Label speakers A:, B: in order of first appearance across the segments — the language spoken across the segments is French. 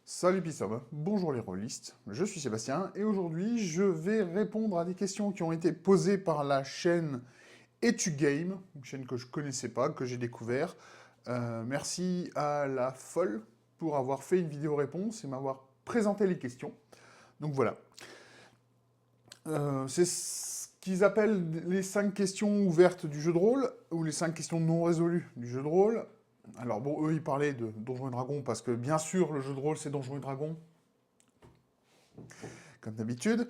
A: Salut Pissom, bonjour les rôlistes, je suis Sébastien et aujourd'hui je vais répondre à des questions qui ont été posées par la chaîne EtuGame, une chaîne que je connaissais pas, que j'ai découvert. Merci à la folle pour avoir fait une vidéo réponse et m'avoir présenté les questions. Donc voilà. C'est ce qu'ils appellent les 5 questions ouvertes du jeu de rôle, ou les 5 questions non résolues du jeu de rôle. Alors bon, eux, ils parlaient de Donjons et Dragons, parce que bien sûr, le jeu de rôle, c'est Donjons et Dragons, comme d'habitude.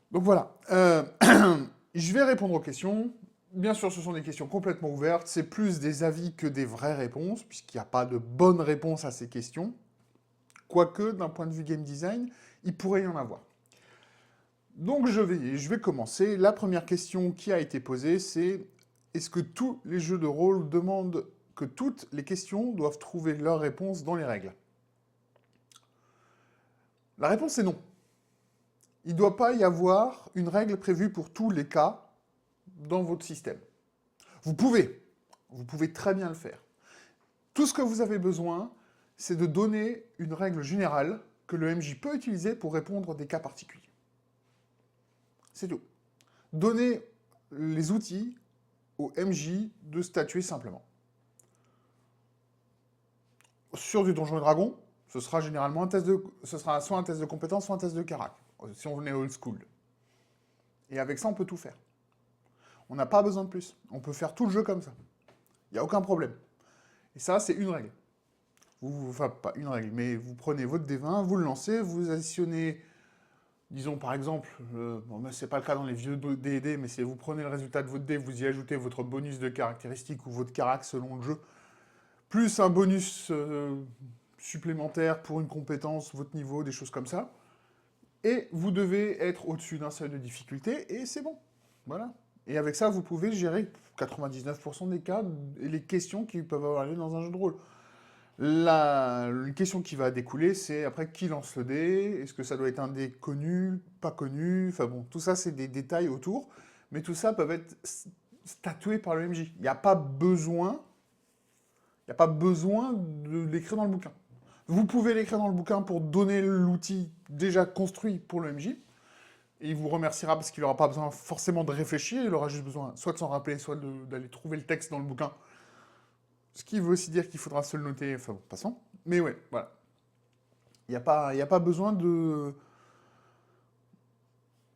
A: Donc voilà. Je vais répondre aux questions. Bien sûr, ce sont des questions complètement ouvertes. C'est plus des avis que des vraies réponses, puisqu'il n'y a pas de bonne réponse à ces questions. Quoique, d'un point de vue game design, il pourrait y en avoir. Donc je vais commencer. La première question qui a été posée, c'est est-ce que tous les jeux de rôle demandent que toutes les questions doivent trouver leur réponse dans les règles? La réponse est non. Il ne doit pas y avoir une règle prévue pour tous les cas dans votre système. Vous pouvez très bien le faire. Tout ce que vous avez besoin, c'est de donner une règle générale que le MJ peut utiliser pour répondre à des cas particuliers. C'est tout. Donnez les outils au MJ de statuer simplement. Sur du Donjon et Dragon, ce sera généralement ce sera soit un test de compétence, soit un test de caractère, si on venait old school. Et avec ça, on peut tout faire. On n'a pas besoin de plus. On peut faire tout le jeu comme ça. Il n'y a aucun problème. Et ça, c'est une règle. Enfin, pas une règle, mais vous prenez votre D20, vous le lancez, vous additionnez, disons par exemple, bon, c'est pas le cas dans les vieux D&D, mais c'est vous prenez le résultat de votre dé, vous y ajoutez votre bonus de caractéristique ou votre carac selon le jeu, plus un bonus supplémentaire pour une compétence, votre niveau, des choses comme ça. Et vous devez être au-dessus d'un seuil de difficulté, et c'est bon. Voilà. Et avec ça, vous pouvez gérer 99% des cas et les questions qui peuvent avoir lieu dans un jeu de rôle. La question qui va découler, c'est après qui lance le dé, est-ce que ça doit être un dé connu, pas connu, enfin bon, tout ça c'est des détails autour, mais tout ça peut être statué par le MJ. Il n'y a pas besoin, de l'écrire dans le bouquin. Vous pouvez l'écrire dans le bouquin pour donner l'outil déjà construit pour le MJ, et il vous remerciera parce qu'il n'aura pas besoin forcément de réfléchir, il aura juste besoin soit de s'en rappeler, soit d'aller trouver le texte dans le bouquin. Ce qui veut aussi dire qu'il faudra se le noter, enfin bon, passons. Mais ouais, voilà. Il n'y a pas besoin de...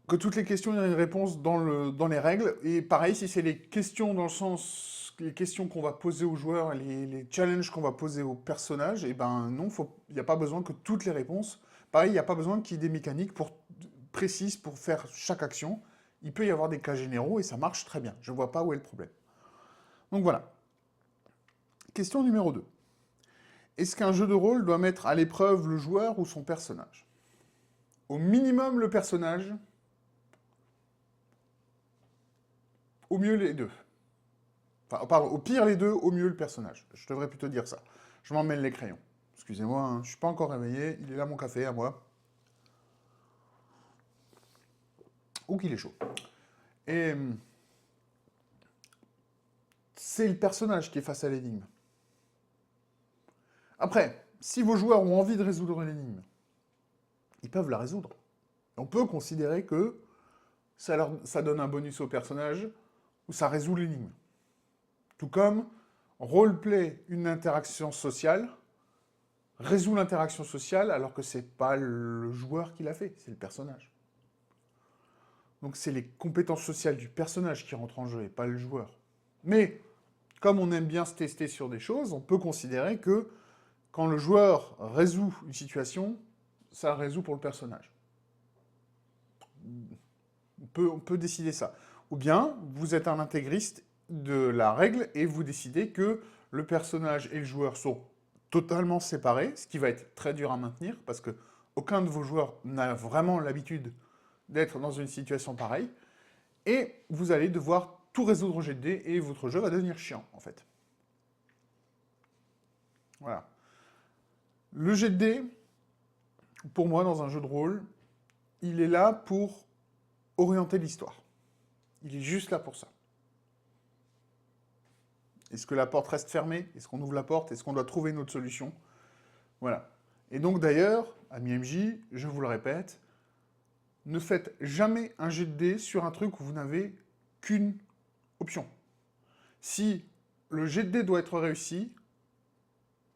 A: que toutes les questions aient une réponse dans les règles. Et pareil, si c'est les questions dans le sens... les questions qu'on va poser aux joueurs, les challenges qu'on va poser aux personnages, et ben non, il n'y a pas besoin que toutes les réponses... Pareil, il n'y a pas besoin qu'il y ait des mécaniques précises pour faire chaque action. Il peut y avoir des cas généraux et ça marche très bien. Je ne vois pas où est le problème. Donc voilà. Question numéro 2. Est-ce qu'un jeu de rôle doit mettre à l'épreuve le joueur ou son personnage? Au minimum le personnage, au mieux les deux. Enfin, pardon, au pire les deux, au mieux le personnage. Je devrais plutôt dire ça. Je m'emmène les crayons. Excusez-moi, hein, je suis pas encore réveillé. Il est là mon café à moi. Ou qu'il est chaud. Et c'est le personnage qui est face à l'énigme. Après, si vos joueurs ont envie de résoudre l'énigme, ils peuvent la résoudre. On peut considérer que ça donne un bonus au personnage ou ça résout l'énigme. Tout comme roleplay une interaction sociale, résout l'interaction sociale alors que c'est pas le joueur qui l'a fait, c'est le personnage. Donc c'est les compétences sociales du personnage qui rentrent en jeu et pas le joueur. Mais comme on aime bien se tester sur des choses, on peut considérer que quand le joueur résout une situation, ça résout pour le personnage. On peut décider ça. Ou bien, vous êtes un intégriste de la règle et vous décidez que le personnage et le joueur sont totalement séparés, ce qui va être très dur à maintenir, parce que aucun de vos joueurs n'a vraiment l'habitude d'être dans une situation pareille, et vous allez devoir tout résoudre au jet de dés, et votre jeu va devenir chiant, en fait. Voilà. Le jet de dés, pour moi, dans un jeu de rôle, il est là pour orienter l'histoire. Il est juste là pour ça. Est-ce que la porte reste fermée? Est-ce qu'on ouvre la porte? Est-ce qu'on doit trouver une autre solution? Voilà. Et donc d'ailleurs, ami MJ, je vous le répète, ne faites jamais un jet de dés sur un truc où vous n'avez qu'une option. Si le jet de dés doit être réussi,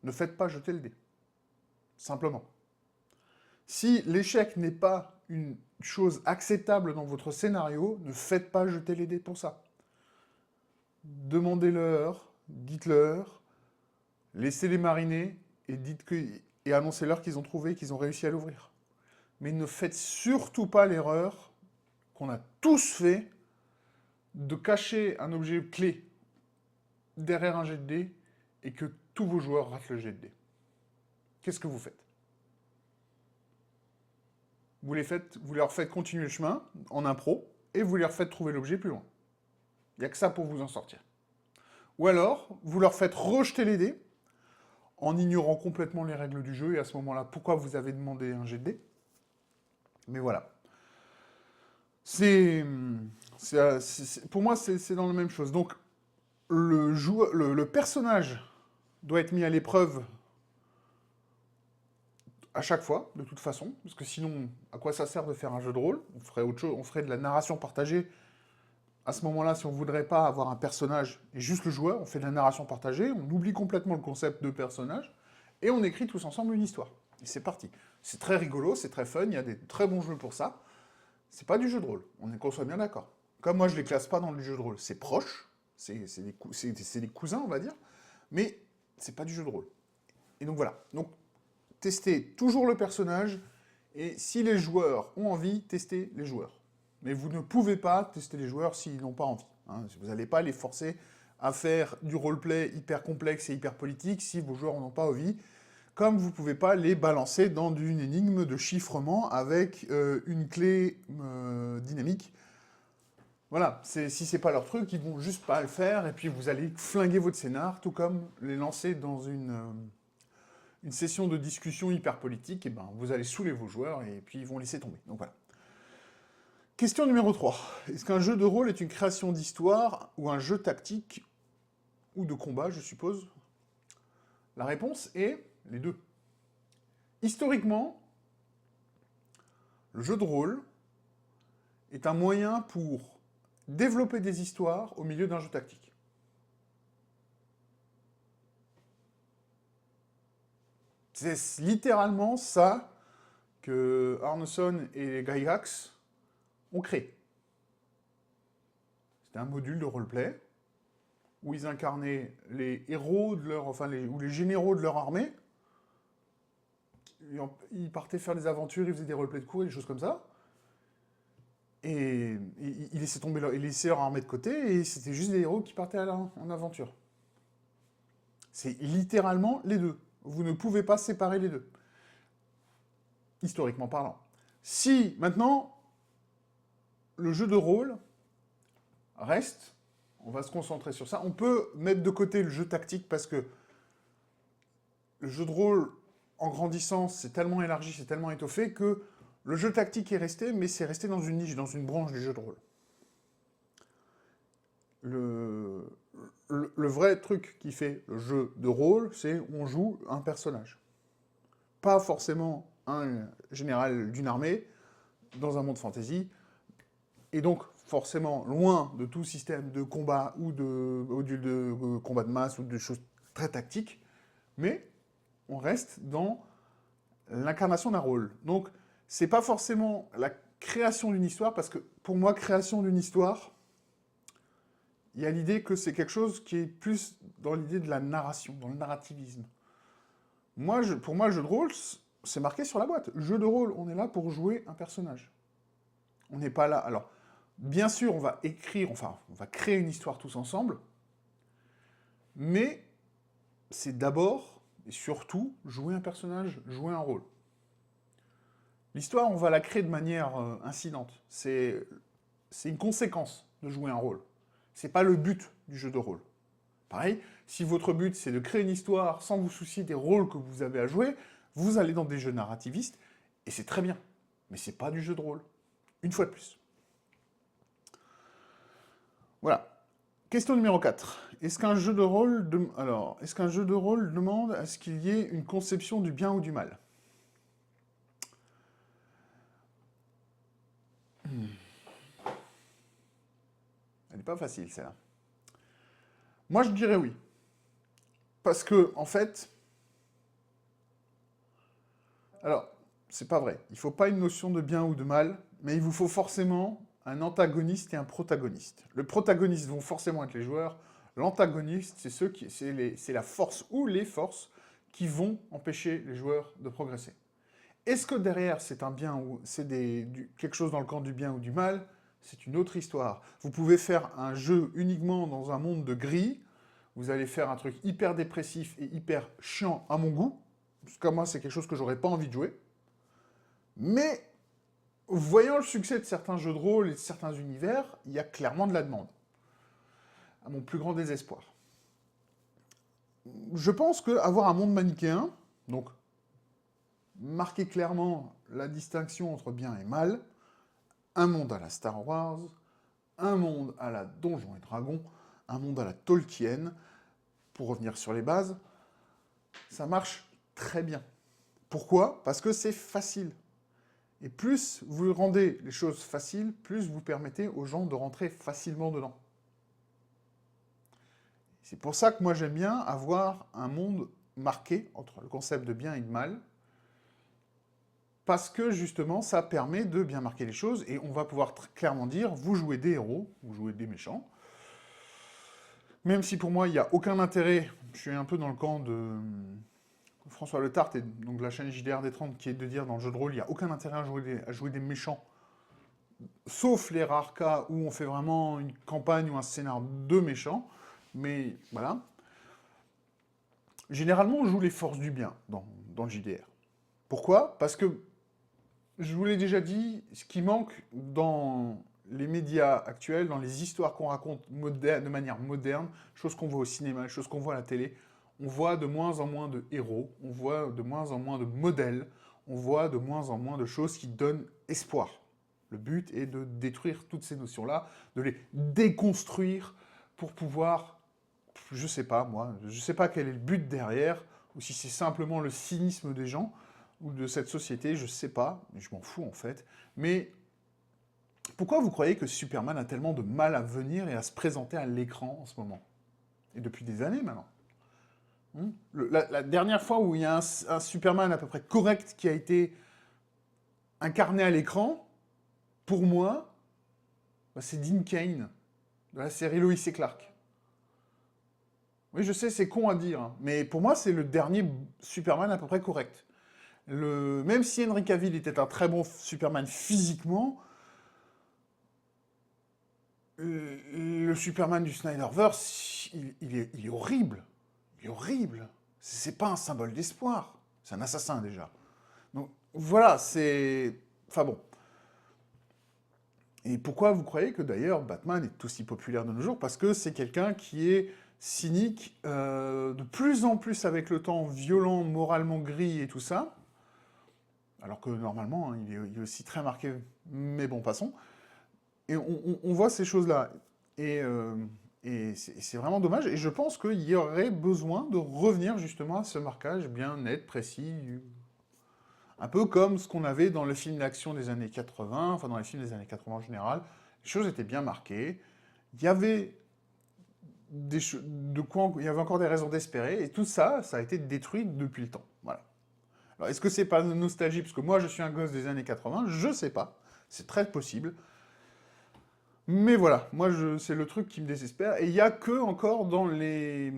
A: ne faites pas jeter le dé. Simplement. Si l'échec n'est pas une chose acceptable dans votre scénario, ne faites pas jeter les dés pour ça. Demandez-leur, dites-leur, laissez-les mariner et annoncez-leur qu'ils ont trouvé, qu'ils ont réussi à l'ouvrir. Mais ne faites surtout pas l'erreur qu'on a tous fait de cacher un objet clé derrière un jet de dés et que tous vos joueurs ratent le jet de dés. Qu'est-ce que vous faites? Vous leur faites continuer le chemin en impro et vous leur faites trouver l'objet plus loin. Il n'y a que ça pour vous en sortir. Ou alors, vous leur faites rejeter les dés en ignorant complètement les règles du jeu et à ce moment-là, pourquoi vous avez demandé un jet de dés. Mais voilà. Pour moi, c'est dans la même chose. Donc, le personnage doit être mis à l'épreuve à chaque fois, de toute façon, parce que sinon, à quoi ça sert de faire un jeu de rôle? On ferait autre chose, on ferait de la narration partagée. À ce moment-là, si on ne voudrait pas avoir un personnage et juste le joueur, on fait de la narration partagée, on oublie complètement le concept de personnage, et on écrit tous ensemble une histoire. Et c'est parti. C'est très rigolo, c'est très fun, il y a des très bons jeux pour ça. C'est pas du jeu de rôle, qu'on soit bien d'accord. Comme moi, je les classe pas dans le jeu de rôle. C'est proche, c'est des cousins, on va dire, mais c'est pas du jeu de rôle. Et donc voilà. Donc, testez toujours le personnage, et si les joueurs ont envie, testez les joueurs. Mais vous ne pouvez pas tester les joueurs s'ils n'ont pas envie. Hein. Vous n'allez pas les forcer à faire du roleplay hyper complexe et hyper politique si vos joueurs n'en ont pas envie, comme vous ne pouvez pas les balancer dans une énigme de chiffrement avec une clé dynamique. Voilà, si c'est pas leur truc, ils vont juste pas le faire, et puis vous allez flinguer votre scénar, tout comme les lancer dans une session de discussion hyper politique, et ben vous allez saouler vos joueurs, et puis ils vont laisser tomber. Donc voilà. Question numéro 3. Est-ce qu'un jeu de rôle est une création d'histoire, ou un jeu tactique, ou de combat, je suppose? La réponse est les deux. Historiquement, le jeu de rôle est un moyen pour développer des histoires au milieu d'un jeu tactique. C'est littéralement ça que Arneson et Gygax ont créé. C'était un module de roleplay où ils incarnaient les héros de leur, ou les généraux de leur armée. Ils partaient faire des aventures, ils faisaient des roleplays de cours et des choses comme ça. Et ils laissaient leur armée de côté, et c'était juste des héros qui partaient en aventure. C'est littéralement les deux. Vous ne pouvez pas séparer les deux. Historiquement parlant. Si, maintenant, le jeu de rôle reste, on va se concentrer sur ça, on peut mettre de côté le jeu tactique, parce que le jeu de rôle, en grandissant, c'est tellement élargi, c'est tellement étoffé, que le jeu tactique est resté, mais c'est resté dans une niche, dans une branche du jeu de rôle. Le vrai truc qui fait le jeu de rôle, c'est on joue un personnage. Pas forcément un général d'une armée, dans un monde fantasy, et donc forcément loin de tout système de combat ou de combat de masse ou de choses très tactiques, mais on reste dans l'incarnation d'un rôle. Donc, c'est pas forcément la création d'une histoire, parce que pour moi, création d'une histoire, il y a l'idée que c'est quelque chose qui est plus dans l'idée de la narration, dans le narrativisme. Pour moi, le jeu de rôle, c'est marqué sur la boîte. Jeu de rôle, on est là pour jouer un personnage. On n'est pas là... Alors, bien sûr, on va créer une histoire tous ensemble, mais c'est d'abord et surtout jouer un personnage, jouer un rôle. L'histoire, on va la créer de manière incidente. C'est une conséquence de jouer un rôle. C'est pas le but du jeu de rôle. Pareil, si votre but c'est de créer une histoire sans vous soucier des rôles que vous avez à jouer, vous allez dans des jeux narrativistes, et c'est très bien. Mais c'est pas du jeu de rôle. Une fois de plus. Voilà. Question numéro 4. Est-ce qu'un jeu de rôle demande à ce qu'il y ait une conception du bien ou du mal? Elle n'est pas facile, celle-là. Moi, je dirais oui. Parce que, en fait... Alors, c'est pas vrai. Il ne faut pas une notion de bien ou de mal, mais il vous faut forcément un antagoniste et un protagoniste. Le protagoniste vont forcément être les joueurs. L'antagoniste, c'est la force ou les forces qui vont empêcher les joueurs de progresser. Est-ce que derrière, c'est un bien ou c'est quelque chose dans le camp du bien ou du mal? C'est une autre histoire. Vous pouvez faire un jeu uniquement dans un monde de gris. Vous allez faire un truc hyper dépressif et hyper chiant à mon goût. Parce que moi, c'est quelque chose que j'aurais pas envie de jouer. Mais, voyant le succès de certains jeux de rôle et de certains univers, il y a clairement de la demande. À mon plus grand désespoir. Je pense qu'avoir un monde manichéen, donc marquer clairement la distinction entre bien et mal, un monde à la Star Wars, un monde à la Donjons et Dragons, un monde à la Tolkien, pour revenir sur les bases, ça marche très bien. Pourquoi? Parce que c'est facile. Et plus vous rendez les choses faciles, plus vous permettez aux gens de rentrer facilement dedans. C'est pour ça que moi j'aime bien avoir un monde marqué entre le concept de bien et de mal, parce que justement ça permet de bien marquer les choses, et on va pouvoir clairement dire, vous jouez des héros, vous jouez des méchants, même si pour moi il n'y a aucun intérêt, je suis un peu dans le camp de François Le Tart, et donc de la chaîne JDR des 30, qui est de dire dans le jeu de rôle, il n'y a aucun intérêt à jouer des méchants, sauf les rares cas où on fait vraiment une campagne ou un scénar de méchants, mais voilà. Généralement, on joue les forces du bien dans le JDR. Pourquoi? Parce que, je vous l'ai déjà dit, ce qui manque dans les médias actuels, dans les histoires qu'on raconte de manière moderne, choses qu'on voit au cinéma, choses qu'on voit à la télé, on voit de moins en moins de héros, on voit de moins en moins de modèles, on voit de moins en moins de choses qui donnent espoir. Le but est de détruire toutes ces notions-là, de les déconstruire pour pouvoir, je sais pas moi, je sais pas quel est le but derrière, ou si c'est simplement le cynisme des gens, ou de cette société, je sais pas, je m'en fous en fait, mais pourquoi vous croyez que Superman a tellement de mal à venir et à se présenter à l'écran en ce moment? Et depuis des années maintenant. La dernière fois où il y a un Superman à peu près correct qui a été incarné à l'écran, pour moi, bah, c'est Dean Cain, de la série Lois et Clark. Oui, je sais, c'est con à dire, hein, mais pour moi, c'est le dernier Superman à peu près correct. Même si Henry Cavill était un très bon Superman physiquement, le Superman du Snyderverse, il est horrible. Il est horrible. C'est pas un symbole d'espoir. C'est un assassin déjà. Donc voilà, c'est... Enfin bon. Et pourquoi vous croyez que d'ailleurs Batman est aussi populaire de nos jours? Parce que c'est quelqu'un qui est cynique, de plus en plus avec le temps, violent, moralement gris et tout ça. Alors que normalement, hein, il est aussi très marqué, mais bon, passons. Et on voit ces choses-là. Et c'est vraiment dommage. Et je pense qu'il y aurait besoin de revenir justement à ce marquage bien net, précis. Un peu comme ce qu'on avait dans les films d'action des années 80, enfin dans les films des années 80 en général. Les choses étaient bien marquées. Il y avait il y avait encore des raisons d'espérer. Et tout ça, ça a été détruit depuis le temps. Voilà. Alors, est-ce que c'est pas de nostalgie? Parce que moi, je suis un gosse des années 80, je sais pas. C'est très possible. Mais voilà, moi, c'est le truc qui me désespère. Et il n'y a que encore dans les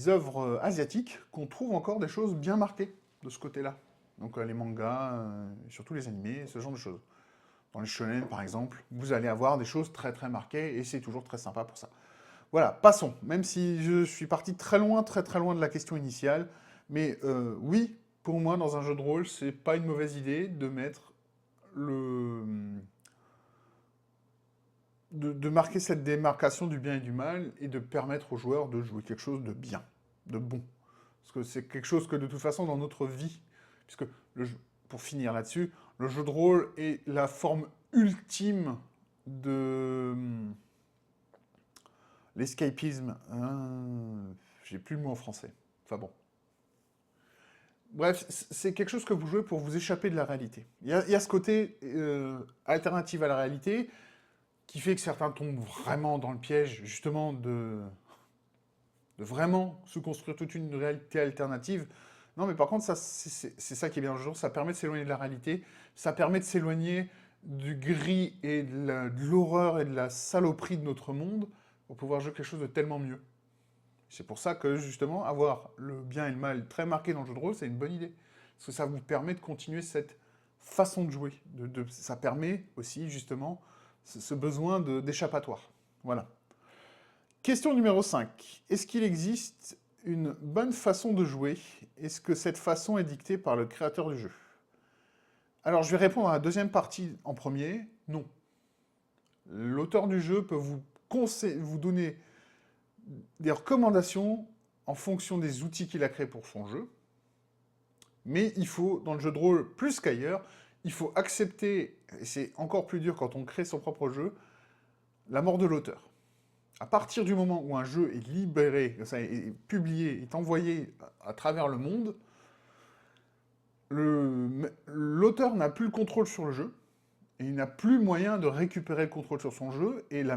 A: œuvres asiatiques qu'on trouve encore des choses bien marquées de ce côté-là. Donc les mangas, surtout les animés, ce genre de choses. Dans les shonen, par exemple, vous allez avoir des choses très très marquées, et c'est toujours très sympa pour ça. Voilà, passons. Même si je suis parti très loin de la question initiale, mais oui, pour moi, dans un jeu de rôle, c'est pas une mauvaise idée de mettre de marquer cette démarcation du bien et du mal, et de permettre aux joueurs de jouer quelque chose de bien, de bon. Parce que c'est quelque chose que, de toute façon, dans notre vie, puisque, pour finir là-dessus, le jeu de rôle est la forme ultime de l'escapisme. J'ai plus le mot en français. Enfin bon. Bref, c'est quelque chose que vous jouez pour vous échapper de la réalité. Il y a ce côté alternative à la réalité qui fait que certains tombent vraiment dans le piège, justement, de vraiment se construire toute une réalité alternative. Non, mais par contre, ça, c'est ça qui est bien le jeu, ça permet de s'éloigner de la réalité, ça permet de s'éloigner du gris et de l'horreur et de la saloperie de notre monde pour pouvoir jouer quelque chose de tellement mieux. C'est pour ça que, justement, avoir le bien et le mal très marqué dans le jeu de rôle, c'est une bonne idée. Parce que ça vous permet de continuer cette façon de jouer. Ça permet aussi, justement, ce besoin d'échappatoire. Voilà. Question numéro 5. Est-ce qu'il existe une bonne façon de jouer? Est-ce que cette façon est dictée par le créateur du jeu? Alors, je vais répondre à la deuxième partie en premier. Non. L'auteur du jeu peut vous donner des recommandations en fonction des outils qu'il a créés pour son jeu. Mais il faut, dans le jeu de rôle, plus qu'ailleurs, il faut accepter, et c'est encore plus dur quand on crée son propre jeu, la mort de l'auteur. À partir du moment où un jeu est libéré, est publié, est envoyé à travers le monde, l'auteur n'a plus le contrôle sur le jeu, et il n'a plus moyen de récupérer le contrôle sur son jeu, et la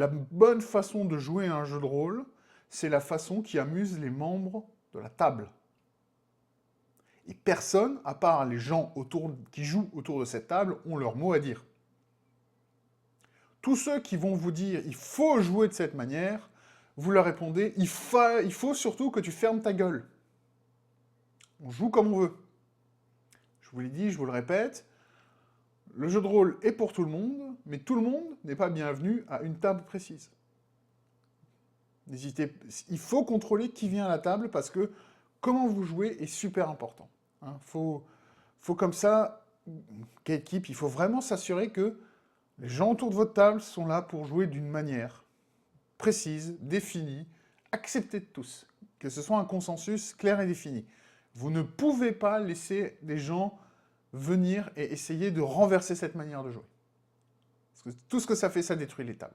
A: bonne façon de jouer à un jeu de rôle, c'est la façon qui amuse les membres de la table. Et personne, à part les gens qui jouent autour de cette table, ont leur mot à dire. Tous ceux qui vont vous dire « il faut jouer de cette manière », vous leur répondez « il faut surtout que tu fermes ta gueule ». On joue comme on veut. Je vous l'ai dit, je vous le répète, le jeu de rôle est pour tout le monde, mais tout le monde n'est pas bienvenu à une table précise. Il faut contrôler qui vient à la table parce que comment vous jouez est super important. Hein, faut comme ça, Gatekeep, il faut vraiment s'assurer que les gens autour de votre table sont là pour jouer d'une manière précise, définie, acceptée de tous. Que ce soit un consensus clair et défini. Vous ne pouvez pas laisser les gens venir et essayer de renverser cette manière de jouer. Parce que tout ce que ça fait, ça détruit les tables.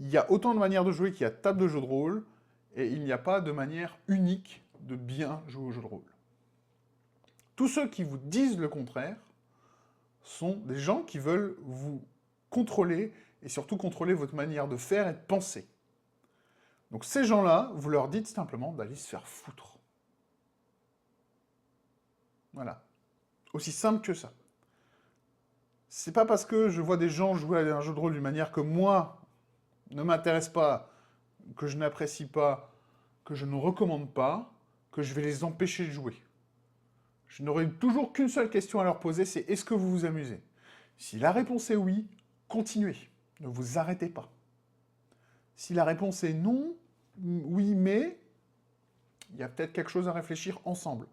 A: Il y a autant de manières de jouer qu'il y a de tables de jeu de rôle, et il n'y a pas de manière unique de bien jouer au jeu de rôle. Tous ceux qui vous disent le contraire sont des gens qui veulent vous contrôler, et surtout contrôler votre manière de faire et de penser. Donc ces gens-là, vous leur dites simplement d'aller se faire foutre. Voilà. Aussi simple que ça. C'est pas parce que je vois des gens jouer à un jeu de rôle d'une manière que moi ne m'intéresse pas, que je n'apprécie pas, que je ne recommande pas, que je vais les empêcher de jouer. Je n'aurai toujours qu'une seule question à leur poser, c'est est-ce que vous vous amusez? Si la réponse est oui, continuez. Ne vous arrêtez pas. Si la réponse est non, oui, mais, il y a peut-être quelque chose à réfléchir ensemble.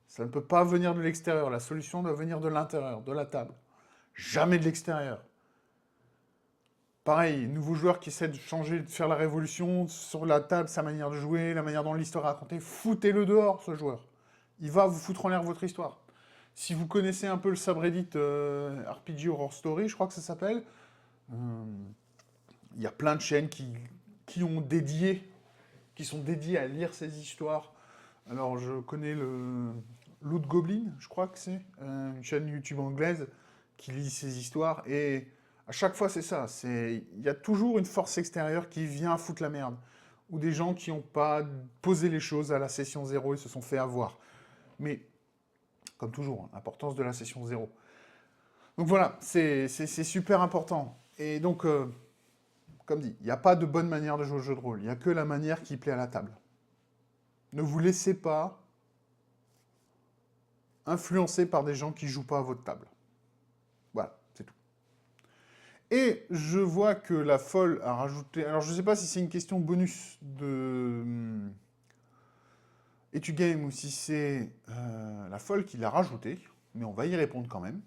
A: Ça ne peut pas venir de l'extérieur. La solution doit venir de l'intérieur, de la table. Jamais de l'extérieur. Pareil, nouveau joueur qui essaie de changer, de faire la révolution sur la table, sa manière de jouer, la manière dont l'histoire est racontée, foutez-le dehors, ce joueur. Il va vous foutre en l'air votre histoire. Si vous connaissez un peu le subreddit RPG Horror Story, je crois que ça s'appelle, il y a plein de chaînes qui sont dédiées à lire ces histoires. Alors, je connais le Loot Goblin, je crois que c'est, une chaîne YouTube anglaise qui lit ces histoires, et à chaque fois, c'est ça. Il y a toujours une force extérieure qui vient foutre la merde. Ou des gens qui n'ont pas posé les choses à la session 0 et se sont fait avoir. Mais, comme toujours, hein, l'importance de la session 0. Donc voilà, c'est super important. Et donc, comme dit, il n'y a pas de bonne manière de jouer au jeu de rôle. Il n'y a que la manière qui plaît à la table. Ne vous laissez pas influencer par des gens qui ne jouent pas à votre table. Voilà, c'est tout. Et je vois que la folle a rajouté... Alors, je ne sais pas si c'est une question bonus de Etugame ou si c'est la folle qui l'a rajouté, mais on va y répondre quand même.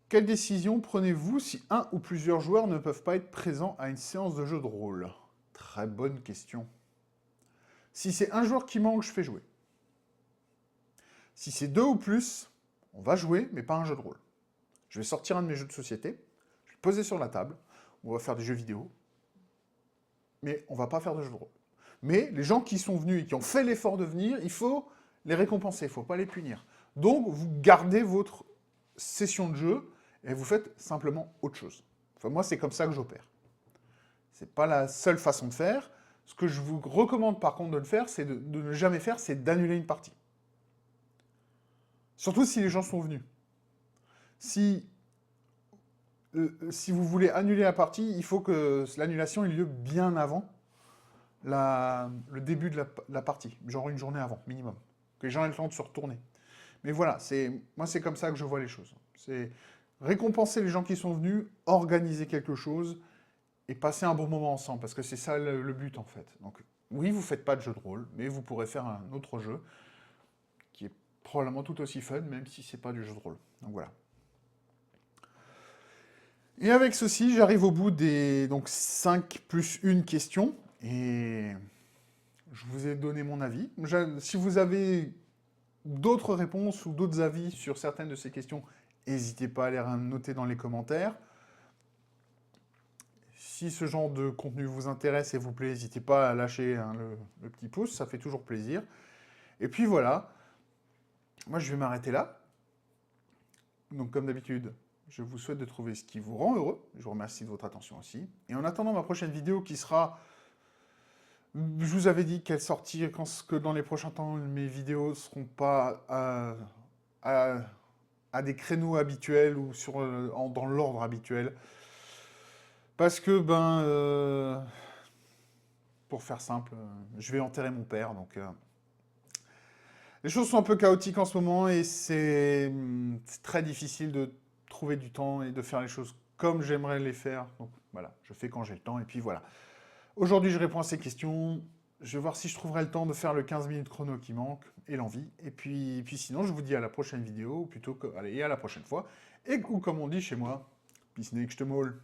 A: Quelle décision prenez-vous si un ou plusieurs joueurs ne peuvent pas être présents à une séance de jeu de rôle? Très bonne question. Si c'est un joueur qui manque, je fais jouer. Si c'est 2 ou plus, on va jouer, mais pas un jeu de rôle. Je vais sortir un de mes jeux de société, je vais le poser sur la table, on va faire des jeux vidéo, mais on va pas faire de jeu de rôle. Mais les gens qui sont venus et qui ont fait l'effort de venir, il faut les récompenser, il ne faut pas les punir. Donc, vous gardez votre session de jeu et vous faites simplement autre chose. Enfin, moi, c'est comme ça que j'opère. Ce n'est pas la seule façon de faire. Ce que je vous recommande par contre de le faire, c'est de ne jamais faire, c'est d'annuler une partie. Surtout si les gens sont venus. Si vous voulez annuler la partie, il faut que l'annulation ait lieu bien avant le début de la partie, genre une journée avant, minimum. Que les gens aient le temps de se retourner. Mais voilà, moi c'est comme ça que je vois les choses. C'est récompenser les gens qui sont venus, organiser quelque chose et passer un bon moment ensemble, parce que c'est ça le but en fait. Donc oui, vous ne faites pas de jeu de rôle, mais vous pourrez faire un autre jeu qui est probablement tout aussi fun, même si c'est pas du jeu de rôle. Donc voilà. Et avec ceci, j'arrive au bout des 5 plus 1 questions, et je vous ai donné mon avis. Si vous avez d'autres réponses ou d'autres avis sur certaines de ces questions, n'hésitez pas à les noter dans les commentaires. Si ce genre de contenu vous intéresse et vous plaît, n'hésitez pas à lâcher le petit pouce, ça fait toujours plaisir. Et puis voilà, moi je vais m'arrêter là. Donc comme d'habitude, je vous souhaite de trouver ce qui vous rend heureux. Je vous remercie de votre attention aussi. Et en attendant ma prochaine vidéo qui sera... Je vous avais dit qu'elle sortirait que dans les prochains temps, mes vidéos ne seront pas à des créneaux habituels ou dans l'ordre habituel. Parce que, pour faire simple, je vais enterrer mon père, donc... les choses sont un peu chaotiques en ce moment et c'est très difficile de trouver du temps et de faire les choses comme j'aimerais les faire. Donc voilà, je fais quand j'ai le temps et puis voilà. Aujourd'hui, je réponds à ces questions. Je vais voir si je trouverai le temps de faire le 15 minutes chrono qui manque et l'envie. Et puis sinon, je vous dis à la prochaine vidéo, ou plutôt allez, à la prochaine fois. Et ou comme on dit chez moi, peace next to all.